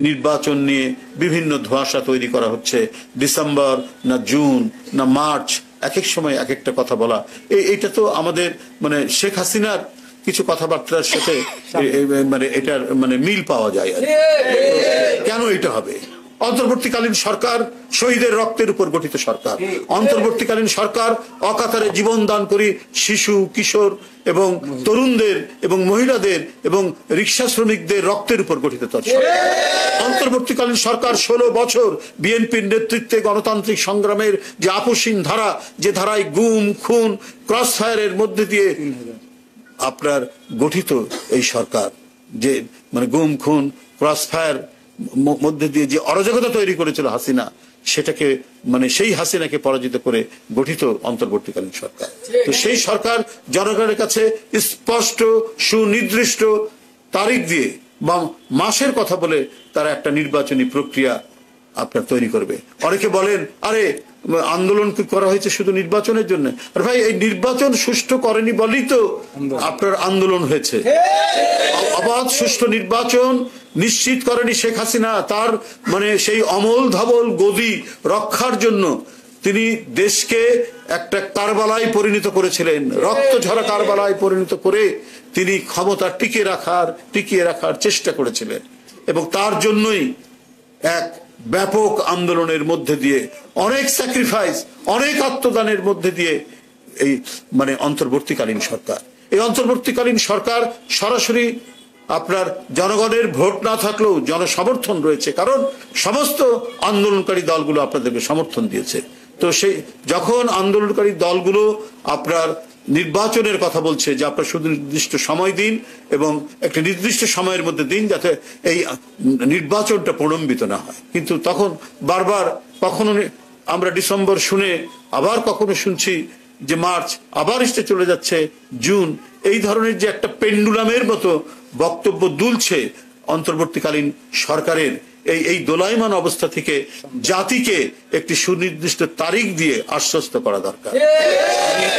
নির্বাচন নিয়ে বিভিন্ন ধোঁয়াশা তৈরি করা হচ্ছে। ডিসেম্বর না জুন না মার্চ, এক এক সময় এক একটা কথা বলা, এটা তো আমাদের মানে শেখ হাসিনার কিছু কথাবার্তার সাথে মানে এটার মানে মিল পাওয়া যায়। কেন এটা হবে? অন্তর্বর্তীকালীন সরকার শহীদের রক্তের উপর গঠিত সরকার। অন্তর্বর্তীকালীন সরকার অকাতরে জীবন দান করি শিশু, কিশোর এবং তরুণদের এবং মহিলাদের এবং রিক্সা শ্রমিকদের রক্তের উপর গঠিত সরকার। অন্তর্বর্তীকালীন সরকার 16 বছর বিএনপির নেতৃত্বে গণতান্ত্রিক সংগ্রামের যে আপসীন ধারা, যে ধারায় গুম, খুন, ক্রস ফায়ারের মধ্যে দিয়ে আপনার গঠিত এই সরকার, যে মানে গুম, খুন, ক্রস ফায়ার মধ্যে দিয়ে যে অরাজকতা তৈরি করেছিল হাসিনা, সেটাকে মানে সেই হাসিনাকে পরাজিত করে গঠিত অন্তর্বর্তীকালীন সরকার। তো সেই সরকার জনগণের কাছে স্পষ্ট সুনির্দিষ্ট তারিখ দিয়ে বা মাসের কথা বলে তারা একটা নির্বাচনী প্রক্রিয়া আপনার তৈরি করবে। অনেকে বলেন আরে আন্দোলন করা হয়েছে শুধু নির্বাচনের জন্য। আর ভাই, এই নির্বাচন সুষ্ঠু করেনি বলেই তো আপনার আন্দোলন হয়েছে। অবাধ সুষ্ঠু নির্বাচন নিশ্চিত করেনি শেখ হাসিনা। তার মানে সেই অমল ধবল গদি রক্ষার জন্য তিনি দেশকে একটা কারবালায় পরিণত করেছিলেন, রক্ত ঝরা কারবালায় পরিণত করে তিনি ক্ষমতা টিকিয়ে রাখার চেষ্টা করেছিলেন। এবং তার জন্যই এক ব্যাপক আন্দোলনের মধ্যে দিয়ে, অনেক স্যাক্রিফাইস, অনেক আত্মদানের মধ্যে দিয়ে এই মানে অন্তর্বর্তীকালীন সরকার, এই অন্তর্বর্তীকালীন সরকার সরাসরি আপনার জনগণের ভোট না থাকলেও জনসমর্থন রয়েছে, কারণ সমস্ত আন্দোলনকারী দলগুলো আপনাদেরকে সমর্থন দিয়েছে। তো সেই যখন আন্দোলনকারী দলগুলো আপনার নির্বাচনের কথা বলছে যে আপনার শুধু নির্দিষ্ট সময় দিন এবং একটা নির্দিষ্ট সময়ের মধ্যে দিন যাতে এই নির্বাচনটা প্রলম্বিত না হয়, কিন্তু তখন বারবার কখনো আমরা ডিসেম্বর শুনে আবার কখনো শুনছি যে মার্চ, আবার এসে চলে যাচ্ছে জুন। এই ধরনের যে একটা পেন্ডুলামের মতো বক্তব্য দুলছে অন্তর্বর্তীকালীন সরকারের, এই দোলায়মান অবস্থা থেকে জাতিকে একটি সুনির্দিষ্ট তারিখ দিয়ে আশ্বস্ত করা দরকার।